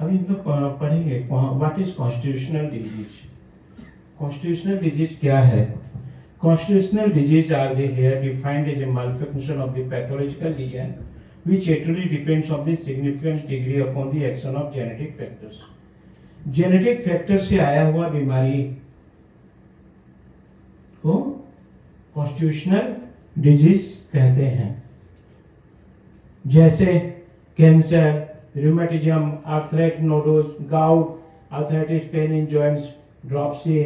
अभी हम लोग पढ़ेंगे what is constitutional disease. Constitutional disease क्या है? Constitutional disease are they here defined as a malfunction of the pathological lesion which actually depends on the significant degree upon the action of genetic factors। Genetic factor से आया हुआ बीमारी को constitutional disease कहते हैं। जैसे cancer, rheumatism, arthritis nodosa, gout, arthritis, pain in joints, dropsy,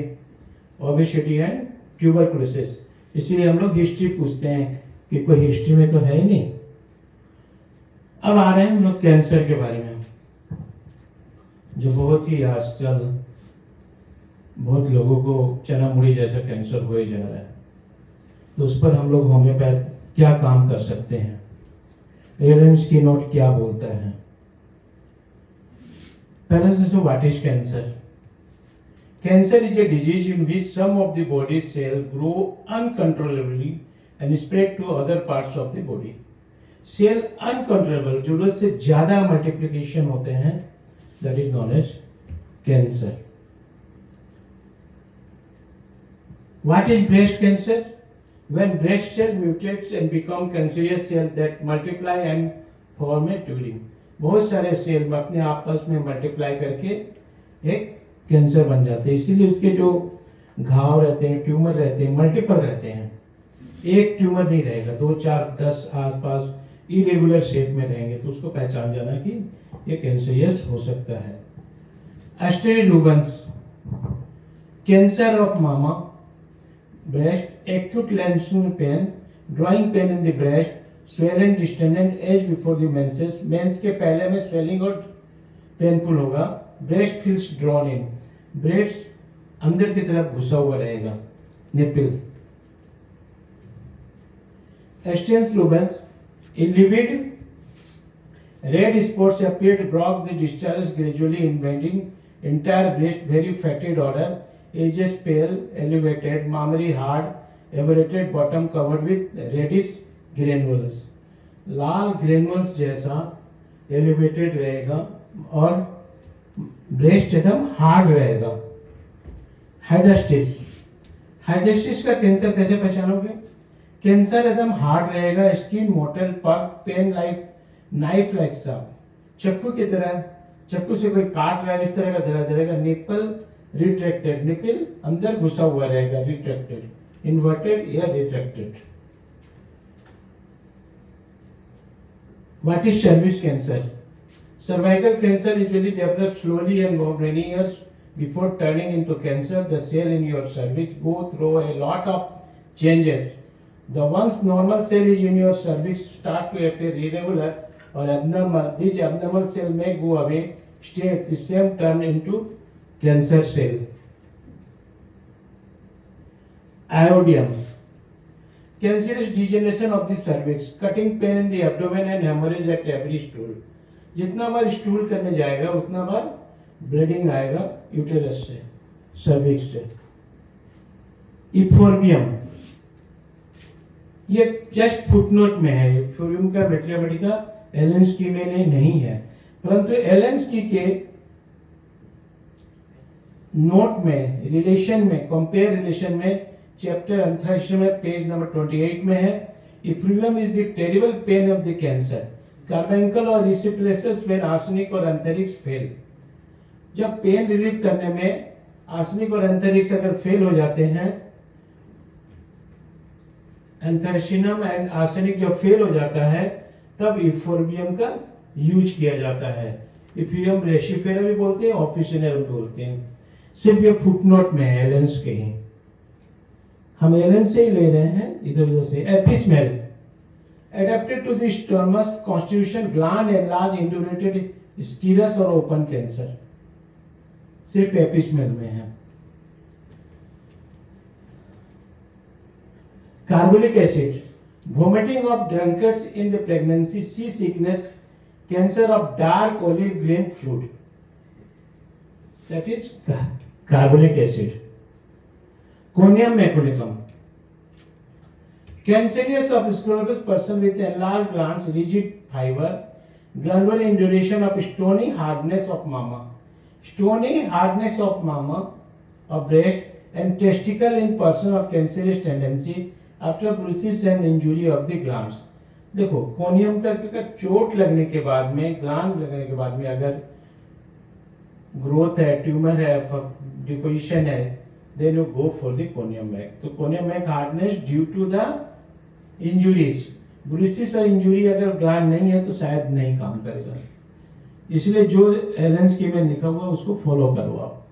obesity and tuberculosis. इसलिए हम लोग हिस्ट्री पूछते हैं कि कोई हिस्ट्री में तो है ही नहीं। अब आ रहे हैं हम लोग कैंसर के बारे में, जो बहुत ही आजकल बहुत लोगों को चना मुड़ी जैसा कैंसर हो ही जा रहा है। तो उस पर हम लोग होम्योपैथ क्या काम कर सकते हैं, एलेंस की नोट क्या बोलता है। पहले से what is cancer? Cancer is a disease in which some of the body cell grow uncontrollably and spread to other parts of the body. Cell uncontrollable, जरूरत से ज्यादा मल्टीप्लिकेशन होते हैं, that is known as cancer. What is breast cancer? When breast cell mutates and become cancerous cell that multiply and form a tumour। बहुत सारे cell अपने आपस में मल्टीप्लाई करके एक कैंसर बन जाते हैं। इसीलिए उसके जो घाव रहते हैं, ट्यूमर रहते हैं, मल्टीपल रहते हैं। एक ट्यूमर नहीं रहेगा, 2, 4, 10 आसपास इरेगुलर शेप में रहेंगे, तो उसको पहचान जाना कि ये कैंसरियस हो सकता है। Asterisk Rubens, cancer of mama, breast, acute lancing pain, drawing pain in the breast, swelling distended age before the menses। Menses के पहले में स्वेलिंग और पेनफुल होगा। Breast feels drawn in, breast अंदर की तरफ घुसा हुआ रहेगा। Nipple. Asterias rubens, livid red spots appear to block the discharge gradually invading entire breast, very fatty odor, edges pale, elevated, mammary hard, aerated bottom covered with reddish granules। Lal granules जैसा elevated रहेगा और breast एकदम hard रहेगा। हाइडेस्टिस, हाइडेस्टिस का cancer कैसे पहचानोगे? Cancer एकदम hard रहेगा, skin motel, पक, पेन लाइक नाइफ लाइक सा, चाकू की तरह, चाकू से कोई काट रहा है इस तरह का दर्द रहेगा। निपल रिट्रैक्टेड, निपिल अंदर घुसा हुआ रहेगा, रिट्रैक्टेड, इन्वर्टेड या retracted. What is cervix cancer? Cervical cancer usually develops slowly and over many years before turning into cancer। The cell in your cervix go through a lot of changes। The once normal cell is in your cervix start to appear irregular or abnormal। These abnormal cell may go away, stay at the same turn into cancer cell। Iodium, cancerous degeneration of the cervix, cutting pain in the abdomen and hemorrhage at every stool। जितना बार stool करने जाएगा उतना बार bleeding आएगा uterus से, cervix से। इफोर्बियम, ये just footnote में है। इफोर्बियम का मैथमेटिका एलेंस्की में नहीं है, परंतु एलेंस्की के नोट में, रिलेशन में, कंपेयर रिलेशन में, चैप्टर अंतरिक्ष में पेज नंबर 28 में है। Effusion is the terrible pain of the cancer, carbuncle और रिसिप्लेसेस व्हेन आर्सेनिक और अंतरिक्ष फेल। जब पेन रिलीव करने में आर्सेनिक और अंतरिक्ष अगर फेल हो जाते हैं, एंथ्रासिनम एंड आर्सेनिक जब फेल हो जाता है, तब इफोर्बियम का यूज किया जाता है। इफ्यूजन रेसिफेरा भी बोलते हैं, ऑफिसिनल भी बोलते हैं। सिर्फ ये फुटनोट में है एलेंस के ही, हम एलेंस से ही ले रहे हैं इधर उधर से। Apis mel, adapted to the strumous constitution, gland enlarge, indurated, scirrhous और ओपन कैंसर, सिर्फ एपिस्मेल में है। Carbolic acid, vomiting of drunkards in the pregnancy, sea sickness, cancer of dark olive green fluid, that is carbolic acid। Conium meculicum, cancerous of scolopus person with enlarged glands, rigid fiber, Glandular induration of stony hardness of mama. Stony hardness of mama of breast and testicle in person of cancerous tendency after bruises and injury of the glands. देखो conium का चोट लगने के बाद में, gland लगने के बाद में अगर ग्रोथ है, ट्यूमर है, डिपोजिशन है, then you go for the conium mac. तो conium mac hardness due to the injuries. Bruises और इंजुरी अगर ग्लैंड नहीं है तो शायद नहीं काम करेगा. इसलिए जो एलन स्की में लिखा हुआ उसको फॉलो करो आप.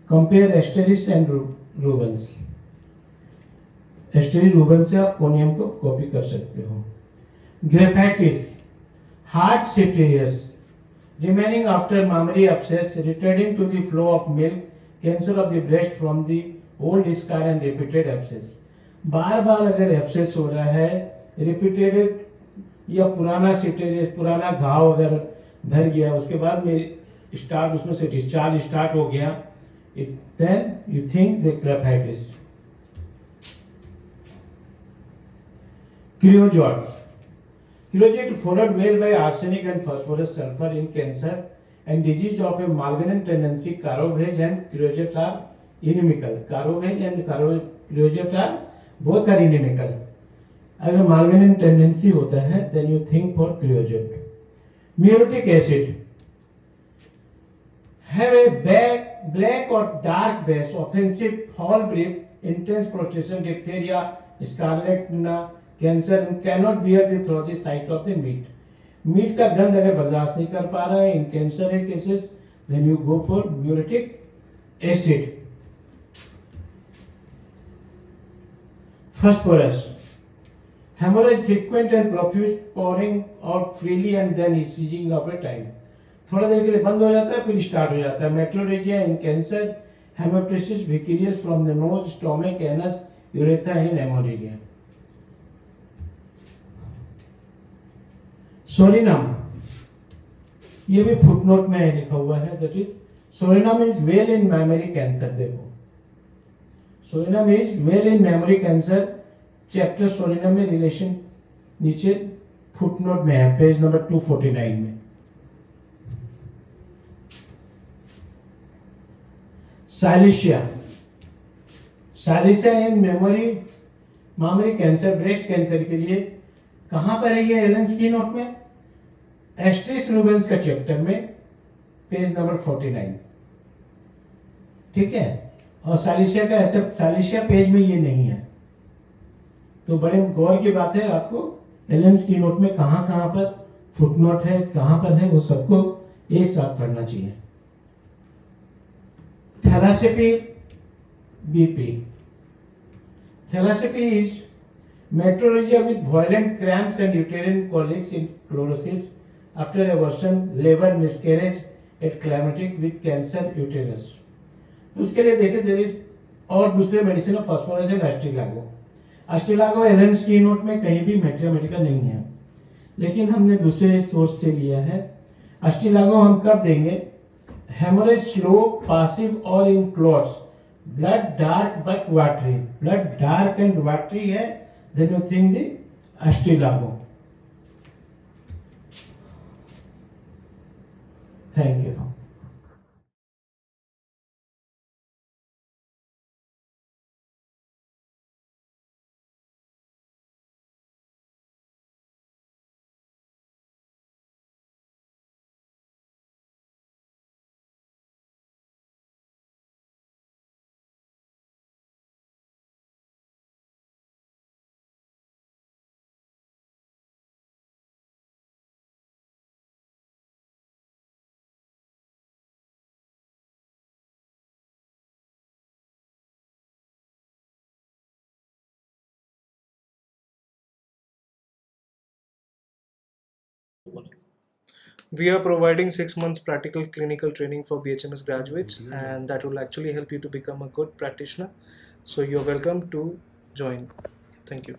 Compare asterias and rubens. Asterias rubens से आप कोनियम को कॉपी कर सकते हो. Graphites, hard cicatrices remaining after mammary abscess, returning to the flow of milk, cancer of the breast from the old scar and repeated abscess. बार बार अगर abscess हो रहा है, रिपीटेड या पुराना सिप्टेरियस, पुराना घाव अगर भर गया, उसके बाद में स्टार्ट उसमें से डिस्चार्ज स्टार्ट हो गया, then you think the graphites. Creosote. Crioget followed well by arsenic and phosphorus sulfur in cancer and disease of a malignant tendency. Carovage and crioget are inimical. Carovage and crioget are both are inimical. अगर malignant tendency होता है then you think for crioget. Muriatic acid have a black or dark base, offensive, foul breath, intense prostration, diphtheria, scarlet cancer and cannot bear the through the sight of the meat. Meat का गंध अगर बर्दाश्त नहीं कर पा रहा है इन कैंसर है cases, then you go for muriatic acid. Phosphorus. Hemorrhage frequent and profuse, pouring out freely and then ceasing after time. थोड़ा देर के लिए बंद हो जाता है फिर स्टार्ट हो जाता है. Metrorrhagia in cancer, haemoptysis vicarious from the nose, stomach, anus, urethra in haemorrhagia. Solanum, ये भी फुटनोट में लिखा हुआ है. That is solanum is well in mammary cancer. देखो solanum is well in mammary cancer. Chapter solanum में relation नीचे footnote में है, पेज नंबर 249 में. साइलिशिया. साइलिशिया इन मेमोरी कैंसर, ब्रेस्ट कैंसर के लिए कहां पर है ये एलन स्की नोट में? एस्ट्रिस रूबेंस का चैप्टर में, पेज नंबर 49. ठीक है. और सालिशिया का ऐसे सालिशिया पेज में ये नहीं है. तो बड़े गौर की बात है, आपको एलन स्की नोट में कहां पर फुटनोट है, कहां पर है, वो सबको एक साथ पढ़ना चाहिए. Thlaspi BP. Thlaspi is metrorrhagia with violent cramps and uterine colics in chlorosis after abortion, labor, miscarriage at climatic with cancer uterus. तो उसके लिए देखें देर इज और दूसरे medicine of phosphorus and ustilago. Ustilago Allen's keynote में कहीं भी materia नहीं है, लेकिन हमने दूसरे सोर्स से लिया है. एस्टिलागो हम कब देंगे? हेमोरेज स्लो, पासिव और in clots, blood dark but watery. Blood dark and watery है, then you think the Astilago. Thank you. We are providing 6 months practical clinical training for BHMS graduates, and that will actually help you to become a good practitioner. So you're welcome to join. Thank you.